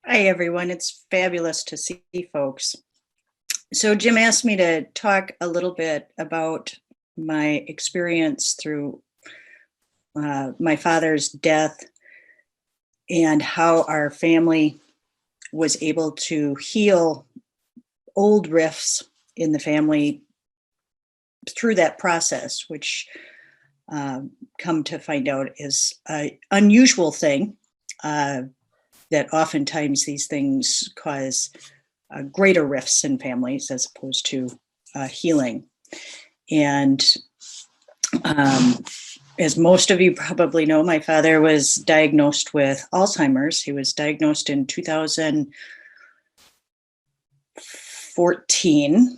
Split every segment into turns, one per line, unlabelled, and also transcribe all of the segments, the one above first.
Hi, everyone. It's fabulous to see folks. So, Jim asked me to talk a little bit about my experience through my father's death and how our family was able to heal old rifts in the family through that process, which come to find out is an unusual thing. Uh, that oftentimes these things cause greater rifts in families as opposed to healing. And as most of you probably know, my father was diagnosed with Alzheimer's. He was diagnosed in 2014.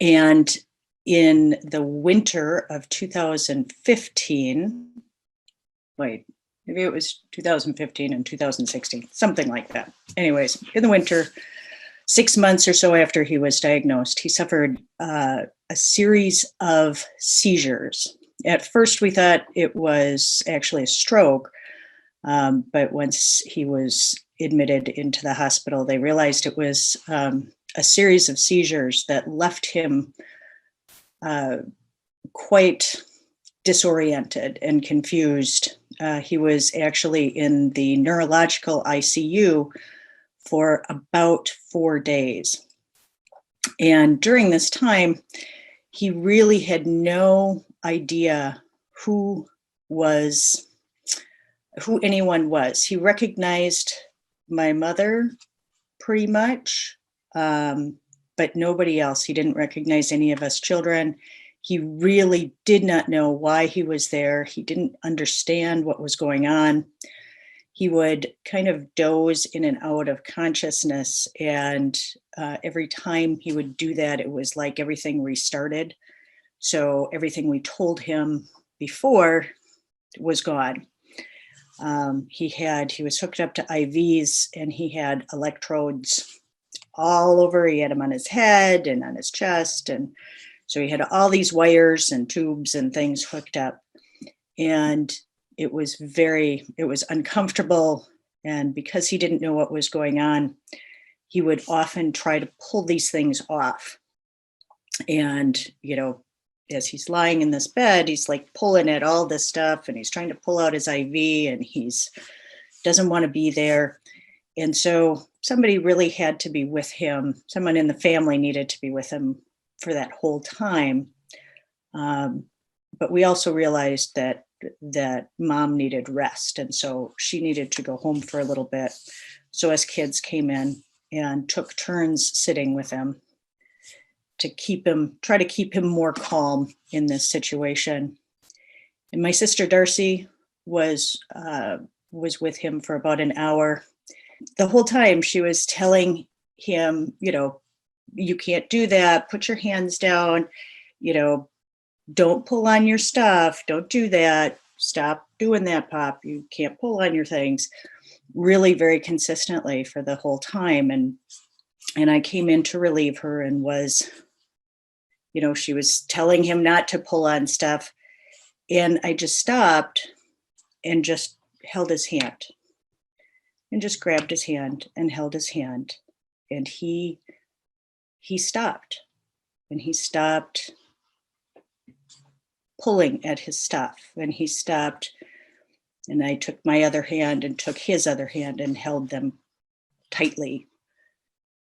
And in the winter of 2015, maybe it was 2015 and 2016, something like that. Anyways, in the winter, 6 months or so after he was diagnosed, he suffered a series of seizures. At first, we thought it was actually a stroke, but once he was admitted into the hospital, they realized it was a series of seizures that left him quite disoriented and confused. He was actually in the neurological ICU for about 4 days. And during this time, he really had no idea who anyone was. He recognized my mother pretty much, but nobody else. He didn't recognize any of us children. He really did not know why he was there. He didn't understand what was going on. He would kind of doze in and out of consciousness. And every time he would do that, it was like everything restarted. So everything we told him before was gone. He was hooked up to IVs and he had electrodes all over. He had them on his head and on his chest. And so he had all these wires and tubes and things hooked up. And it was uncomfortable. And because he didn't know what was going on, he would often try to pull these things off. And, as he's lying in this bed, he's like pulling at all this stuff and he's trying to pull out his IV and doesn't want to be there. And so somebody really had to be with him. Someone in the family needed to be with him for that whole time. But we also realized that mom needed rest. And so she needed to go home for a little bit. So us kids came in and took turns sitting with him to try to keep him more calm in this situation. And my sister Darcy was with him for about an hour. The whole time she was telling him, you can't do that. Put your hands down, don't pull on your stuff. Don't do that. Stop doing that, Pop. You can't pull on your things. Really very consistently for the whole time. And I came in to relieve her and she was telling him not to pull on stuff. And I just stopped and just held his hand and just grabbed his hand and held his hand. And he stopped, and he stopped pulling at his stuff, and he stopped. And I took my other hand and took his other hand and held them tightly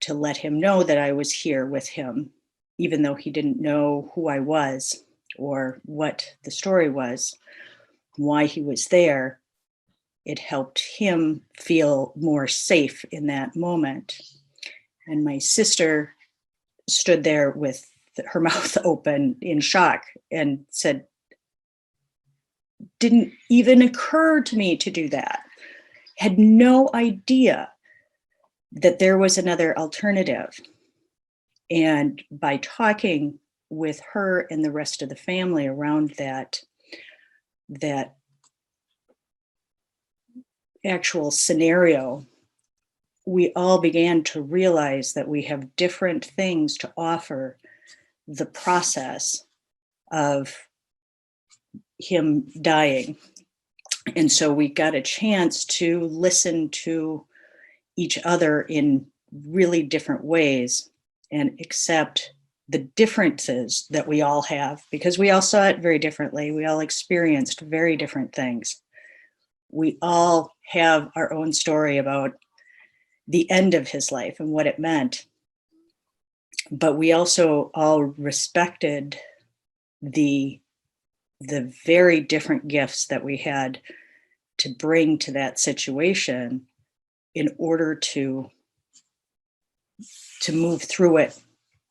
to let him know that I was here with him, even though he didn't know who I was or what the story was, why he was there. It helped him feel more safe in that moment. And my sister stood there with her mouth open in shock and said, didn't even occur to me to do that. Had no idea that there was another alternative. And by talking with her and the rest of the family around that actual scenario, we all began to realize that we have different things to offer the process of him dying. And so we got a chance to listen to each other in really different ways and accept the differences that we all have, because we all saw it very differently. We all experienced very different things. We all have our own story about the end of his life and what it meant. But we also all respected the very different gifts that we had to bring to that situation in order to move through it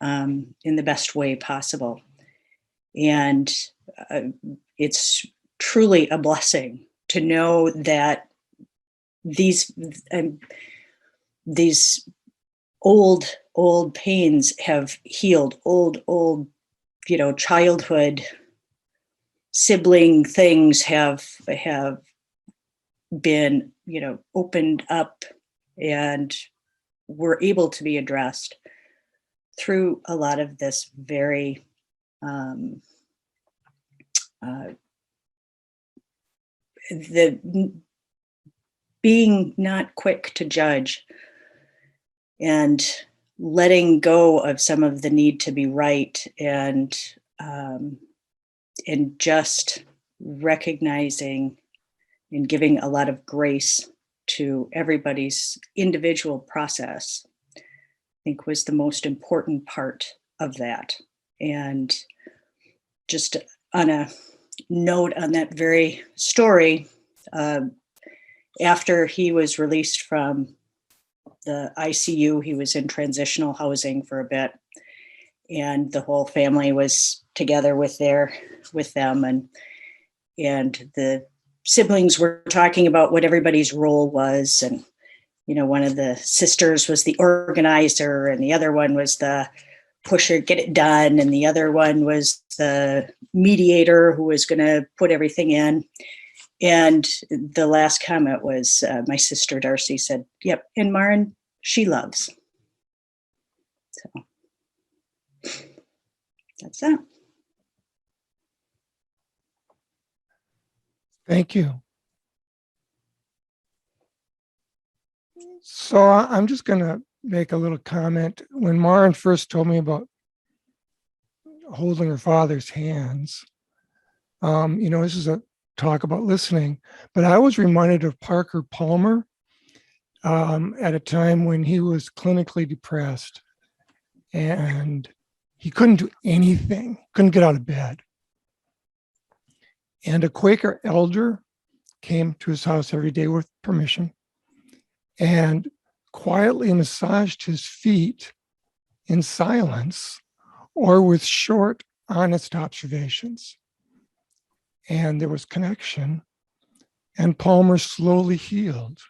in the best way possible. And it's truly a blessing to know that these old pains have healed. Old childhood sibling things have been opened up, and were able to be addressed through a lot of this very the being not quick to judge, and letting go of some of the need to be right, and just recognizing and giving a lot of grace to everybody's individual process, I think was the most important part of that. And just on a note on that very story, after he was released from the ICU, he was in transitional housing for a bit, and the whole family was together with them, and the siblings were talking about what everybody's role was. And one of the sisters was the organizer, and the other one was the pusher, get it done, and the other one was the mediator who was going to put everything in. And the last comment was, my sister Darcy said, "Yep, and Maaren, she loves." So that's that.
Thank you. So I'm just going to make a little comment. When Maaren first told me about holding her father's hands, this is a talk about listening, but I was reminded of Parker Palmer at a time when he was clinically depressed, and he couldn't do anything, couldn't get out of bed. And a Quaker elder came to his house every day with permission and quietly massaged his feet in silence or with short, honest observations. And there was connection, and Palmer slowly healed.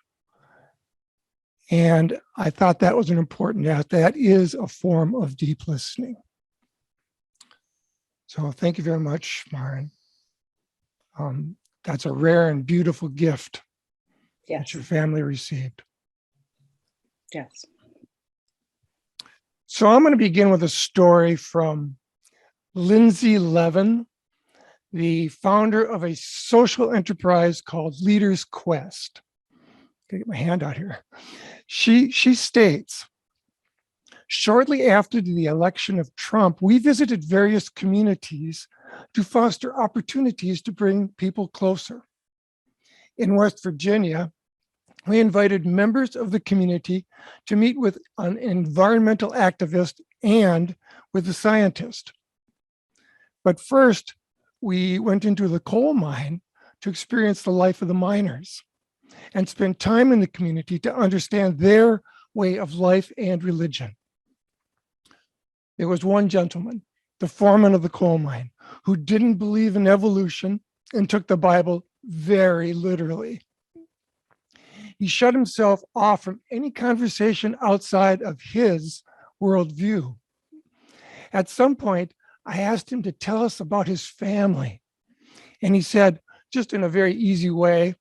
And I thought that was an important act. That is a form of deep listening. So thank you very much, Maaren. That's a rare and beautiful gift that your family received.
Yes.
So I'm going to begin with a story from Lindsay Levin, the founder of a social enterprise called Leaders Quest. Get my hand out here. She states, shortly after the election of Trump, we visited various communities to foster opportunities to bring people closer. In West Virginia, we invited members of the community to meet with an environmental activist and with a scientist. But first, we went into the coal mine to experience the life of the miners and spend time in the community to understand their way of life and religion. There was one gentleman, the foreman of the coal mine, who didn't believe in evolution and took the Bible very literally. He shut himself off from any conversation outside of his worldview. At some point, I asked him to tell us about his family. And he said, just in a very easy way,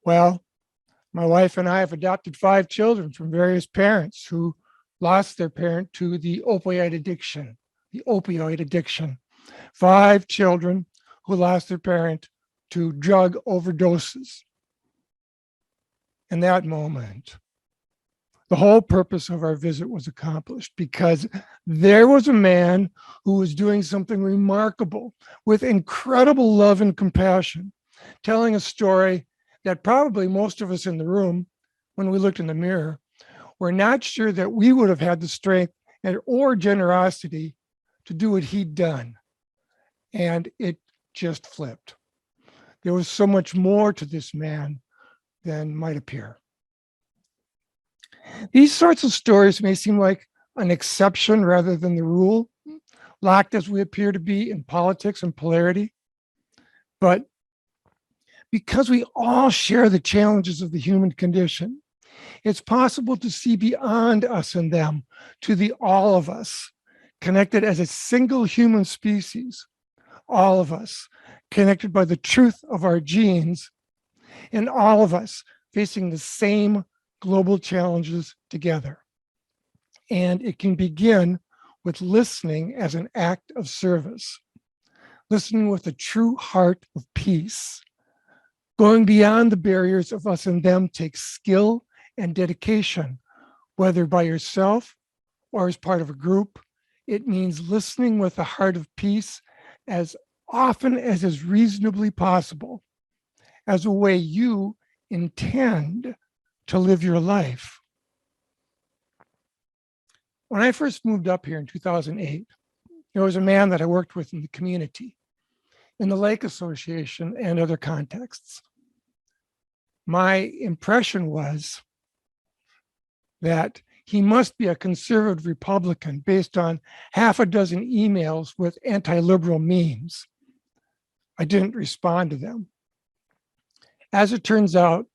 well, my wife and I have adopted 5 children from various parents who lost their parent to the opioid addiction. 5 children who lost their parent to drug overdoses. In that moment, the whole purpose of our visit was accomplished because there was a man who was doing something remarkable with incredible love and compassion, telling a story that probably most of us in the room, when we looked in the mirror, were not sure that we would have had the strength or generosity to do what he'd done. And it just flipped. There was so much more to this man than might appear. These sorts of stories may seem like an exception rather than the rule, locked as we appear to be in politics and polarity. But because we all share the challenges of the human condition, it's possible to see beyond us and them to the all of us, connected as a single human species, all of us connected by the truth of our genes, and all of us facing the same global challenges together. And it can begin with listening as an act of service, listening with a true heart of peace. Going beyond the barriers of us and them takes skill and dedication, whether by yourself or as part of a group. It means listening with a heart of peace as often as is reasonably possible, as a way you intend to live your life. When I first moved up here in 2008, there was a man that I worked with in the community, in the Lake Association and other contexts. My impression was that he must be a conservative Republican based on half a dozen emails with anti-liberal memes. I didn't respond to them. As it turns out,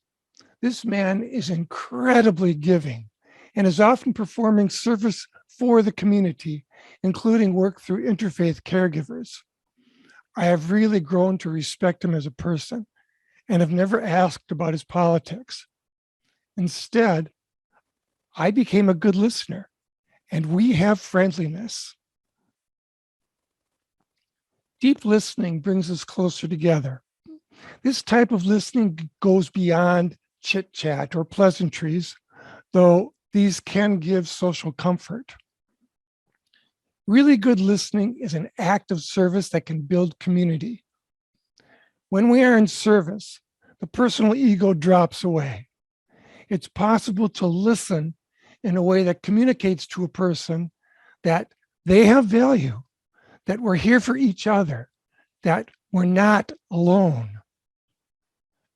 this man is incredibly giving and is often performing service for the community, including work through interfaith caregivers. I have really grown to respect him as a person and have never asked about his politics. Instead, I became a good listener, and we have friendliness. Deep listening brings us closer together. This type of listening goes beyond chit chat or pleasantries, though these can give social comfort. Really good listening is an act of service that can build community. When we are in service, the personal ego drops away. It's possible to listen in a way that communicates to a person that they have value, that we're here for each other, that we're not alone.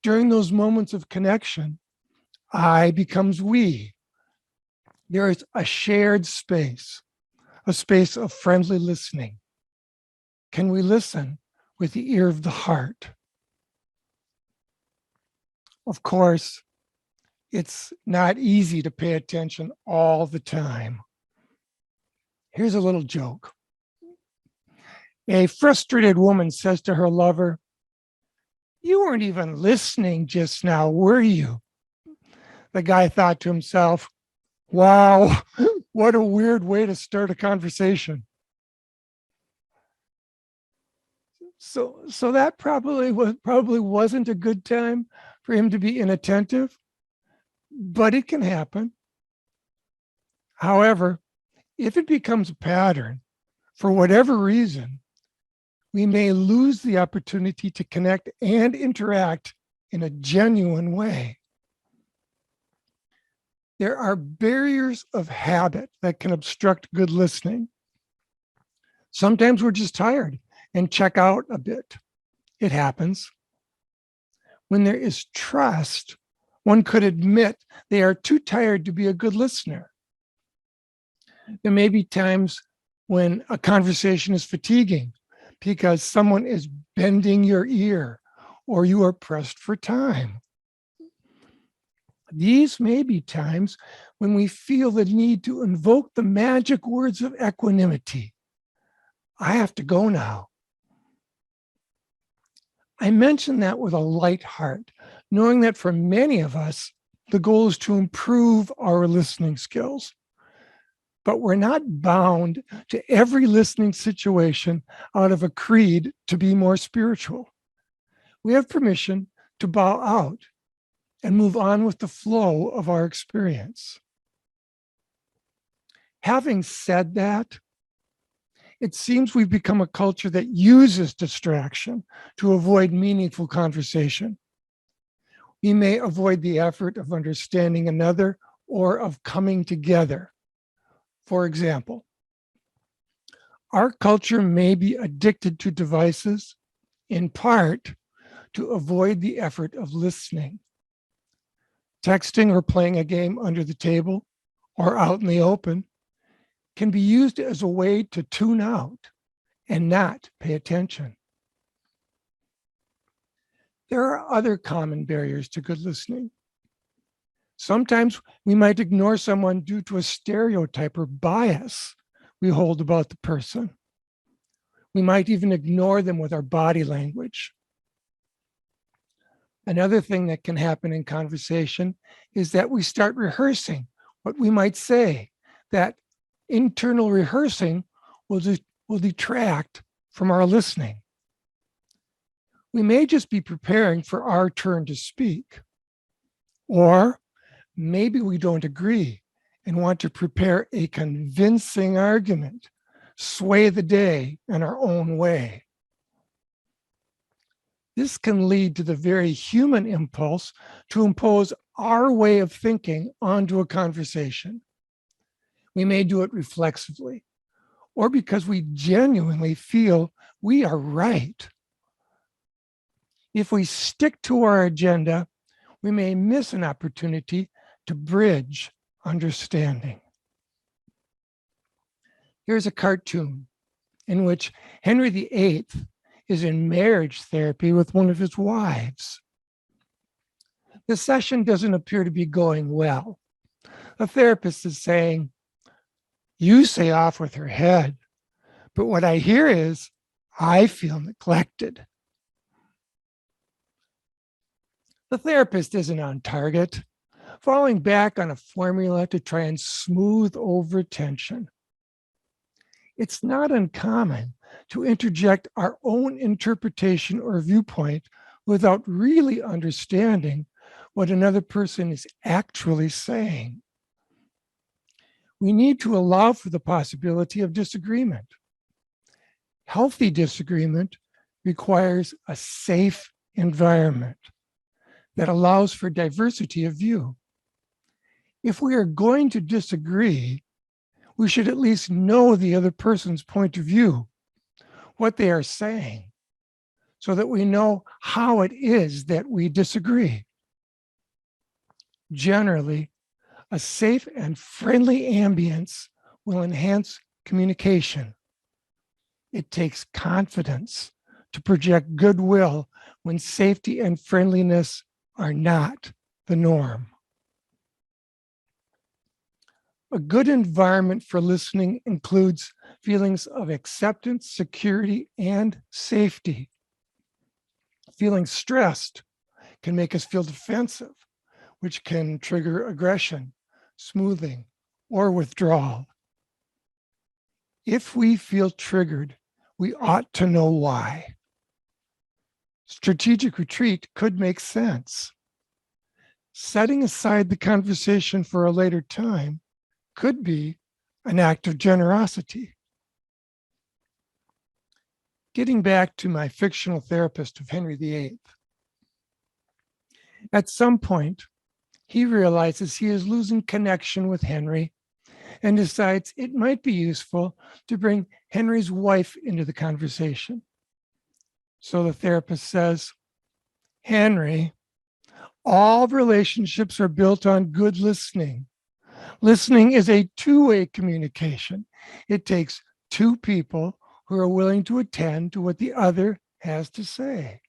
During those moments of connection, I becomes we. There is a shared space, a space of friendly listening. Can we listen with the ear of the heart? Of course, it's not easy to pay attention all the time. Here's a little joke. A frustrated woman says to her lover, "You weren't even listening just now, were you?" The guy thought to himself, wow, what a weird way to start a conversation. So that probably wasn't a good time for him to be inattentive, but it can happen. However, if it becomes a pattern, for whatever reason, we may lose the opportunity to connect and interact in a genuine way. There are barriers of habit that can obstruct good listening. Sometimes we're just tired and check out a bit. It happens. When there is trust, one could admit they are too tired to be a good listener. There may be times when a conversation is fatiguing because someone is bending your ear or you are pressed for time. These may be times when we feel the need to invoke the magic words of equanimity. I have to go now. I mention that with a light heart, knowing that for many of us, the goal is to improve our listening skills. But we're not bound to every listening situation out of a creed to be more spiritual. we have permission to bow out and move on with the flow of our experience. Having said that, it seems we've become a culture that uses distraction to avoid meaningful conversation. We may avoid the effort of understanding another or of coming together. For example, our culture may be addicted to devices in part to avoid the effort of listening. Texting or playing a game under the table or out in the open can be used as a way to tune out and not pay attention. There are other common barriers to good listening. Sometimes we might ignore someone due to a stereotype or bias we hold about the person. We might even ignore them with our body language. Another thing that can happen in conversation is that we start rehearsing what we might say. That internal rehearsing will detract from our listening. We may just be preparing for our turn to speak. Or maybe we don't agree and want to prepare a convincing argument, sway the day in our own way. This can lead to the very human impulse to impose our way of thinking onto a conversation. We may do it reflexively, or because we genuinely feel we are right. If we stick to our agenda, we may miss an opportunity to bridge understanding. Here's a cartoon in which Henry VIII is in marriage therapy with one of his wives. The session doesn't appear to be going well. The therapist is saying, "You say off with her head, but what I hear is, I feel neglected." The therapist isn't on target, falling back on a formula to try and smooth over tension. It's not uncommon to interject our own interpretation or viewpoint without really understanding what another person is actually saying. We need to allow for the possibility of disagreement. Healthy disagreement requires a safe environment that allows for diversity of view. If we are going to disagree, we should at least know the other person's point of view, what they are saying, so that we know how it is that we disagree. Generally, a safe and friendly ambience will enhance communication. It takes confidence to project goodwill when safety and friendliness are not the norm. A good environment for listening includes feelings of acceptance, security, and safety. Feeling stressed can make us feel defensive, which can trigger aggression, smoothing, or withdrawal. If we feel triggered, we ought to know why. Strategic retreat could make sense. Setting aside the conversation for a later time could be an act of generosity. Getting back to my fictional therapist of Henry VIII. At some point, he realizes he is losing connection with Henry and decides it might be useful to bring Henry's wife into the conversation. So the therapist says, "Henry, all relationships are built on good listening. Listening is a two-way communication. It takes two people who are willing to attend to what the other has to say."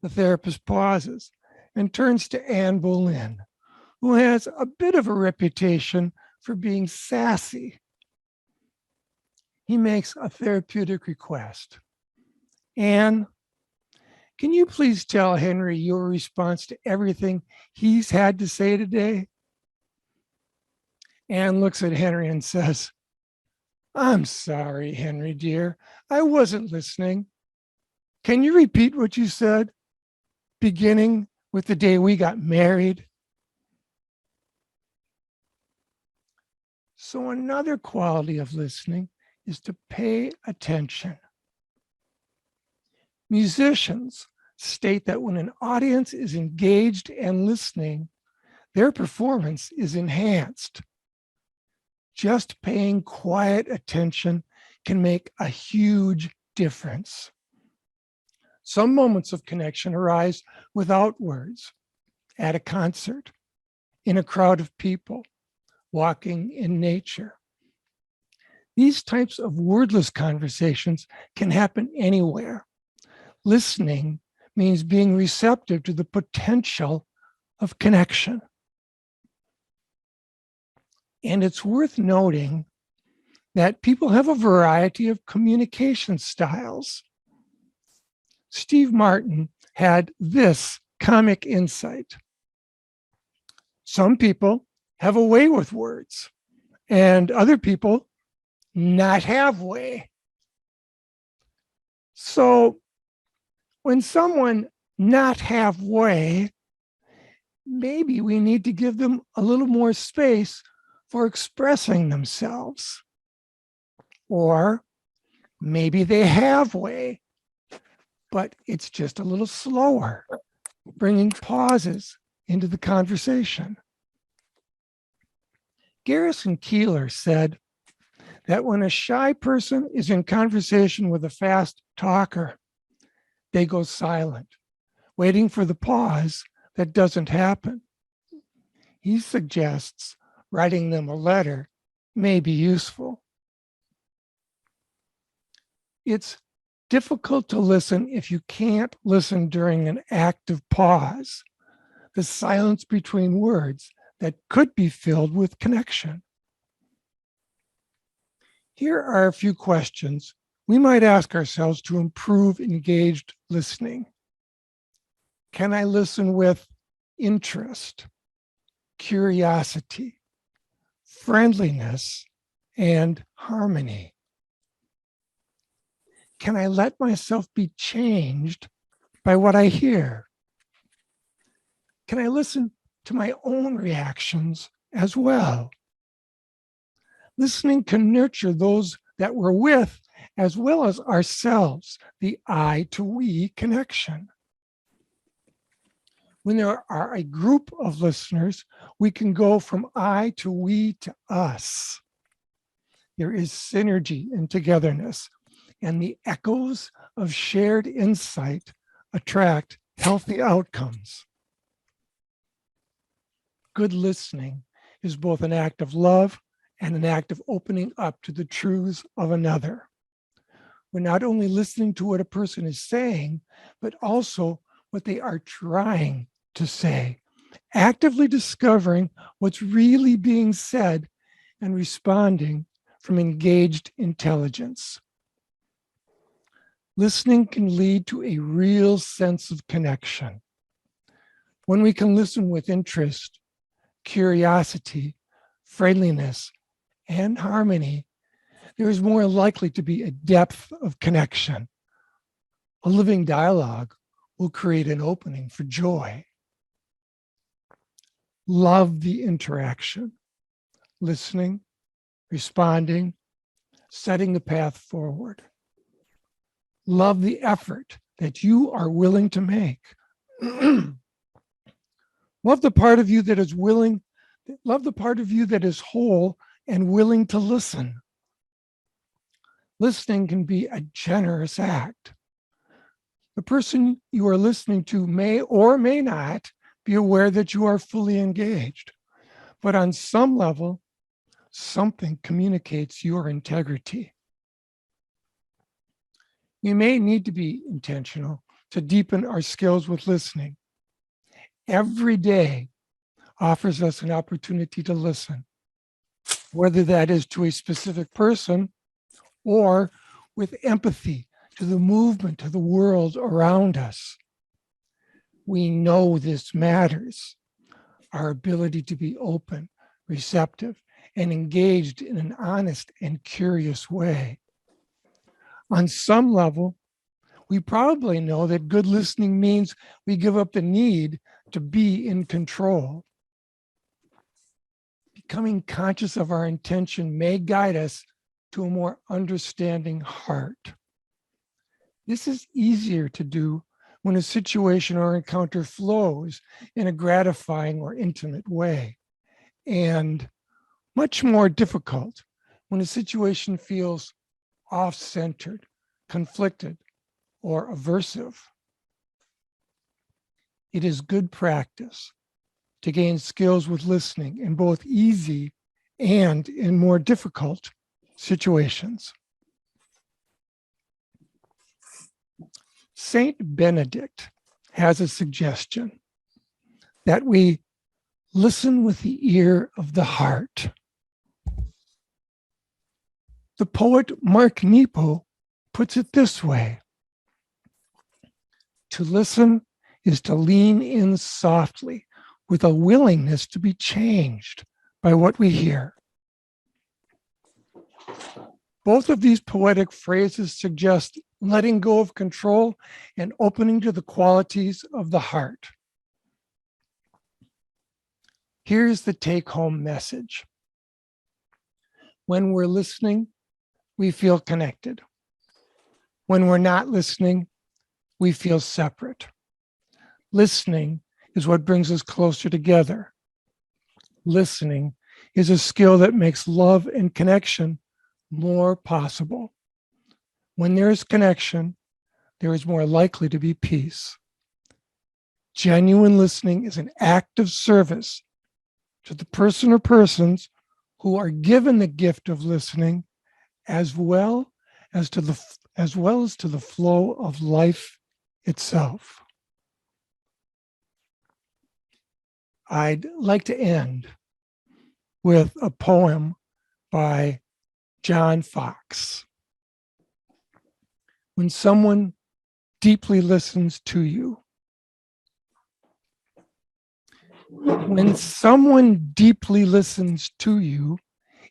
The therapist pauses and turns to Anne Boleyn, who has a bit of a reputation for being sassy. He makes a therapeutic request. "Anne, can you please tell Henry your response to everything he's had to say today?" Anne looks at Henry and says, "I'm sorry, Henry dear, I wasn't listening." Can you repeat what you said, beginning with the day we got married? So another quality of listening is to pay attention. Musicians state that when an audience is engaged and listening, their performance is enhanced. Just paying quiet attention can make a huge difference. Some moments of connection arise without words, at a concert, in a crowd of people, walking in nature. These types of wordless conversations can happen anywhere. Listening means being receptive to the potential of connection. And it's worth noting that people have a variety of communication styles. Steve Martin had this comic insight. Some people have a way with words, and other people not have way. So when someone not have way, maybe we need to give them a little more space for expressing themselves. Or maybe they have way, but it's just a little slower, bringing pauses into the conversation. Garrison Keillor said that when a shy person is in conversation with a fast talker, they go silent, waiting for the pause that doesn't happen. He suggests writing them a letter may be useful. It's difficult to listen if you can't listen during an active pause, the silence between words that could be filled with connection. Here are a few questions we might ask ourselves to improve engaged listening. Can I listen with interest, curiosity, friendliness, and harmony? Can I let myself be changed by what I hear? Can I listen to my own reactions as well? Listening can nurture those that we're with as well as ourselves, the I to we connection. When there are a group of listeners, we can go from I to we to us. There is synergy and togetherness, and the echoes of shared insight attract healthy outcomes. Good listening is both an act of love and an act of opening up to the truths of another. We're not only listening to what a person is saying, but also what they are trying to say, actively discovering what's really being said and responding from engaged intelligence. Listening can lead to a real sense of connection. When we can listen with interest, curiosity, friendliness, and harmony, there is more likely to be a depth of connection. A living dialogue will create an opening for joy. Love the interaction, listening, responding, setting the path forward. Love the effort that you are willing to make. Love the part of you that is willing, love the part of you that is whole and willing to listen. Listening can be a generous act. The person you are listening to may or may not be aware that you are fully engaged, but on some level, something communicates your integrity. We may need to be intentional to deepen our skills with listening. Every day offers us an opportunity to listen, whether that is to a specific person or with empathy to the movement of the world around us. We know this matters. Our ability to be open, receptive, and engaged in an honest and curious way. On some level, we probably know that good listening means we give up the need to be in control. Becoming conscious of our intention may guide us to a more understanding heart. This is easier to do when a situation or encounter flows in a gratifying or intimate way, and much more difficult when a situation feels off-centered, conflicted, or aversive. It is good practice to gain skills with listening in both easy and in more difficult situations. Saint Benedict has a suggestion that we listen with the ear of the heart. The poet Mark Nepo puts it this way: to listen is to lean in softly with a willingness to be changed by what we hear. Both of these poetic phrases suggest letting go of control and opening to the qualities of the heart. Here's the take-home message. When we're listening, we feel connected. When we're not listening, we feel separate. Listening is what brings us closer together. Listening is a skill that makes love and connection more possible. When there is connection, there is more likely to be peace. Genuine listening is an act of service to the person or persons who are given the gift of listening, as well as to the flow of life itself. I'd like to end with a poem by John Fox. When someone deeply listens to you. When someone deeply listens to you,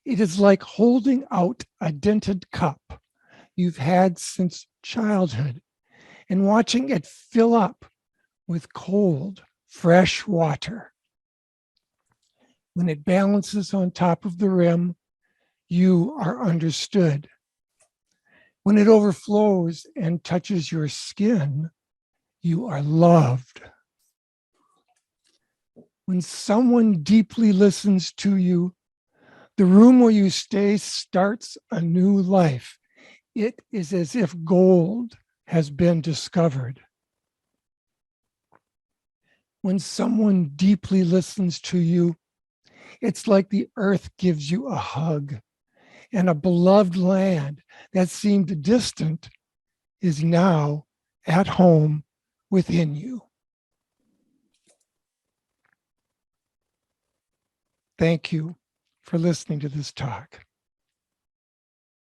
it is like holding out a dented cup you've had since childhood and watching it fill up with cold, fresh water. When it balances on top of the rim, you are understood. When it overflows and touches your skin, you are loved. When someone deeply listens to you, the room where you stay starts a new life. It is as if gold has been discovered. When someone deeply listens to you, it's like the earth gives you a hug, and a beloved land that seemed distant is now at home within you. Thank you for listening to this talk.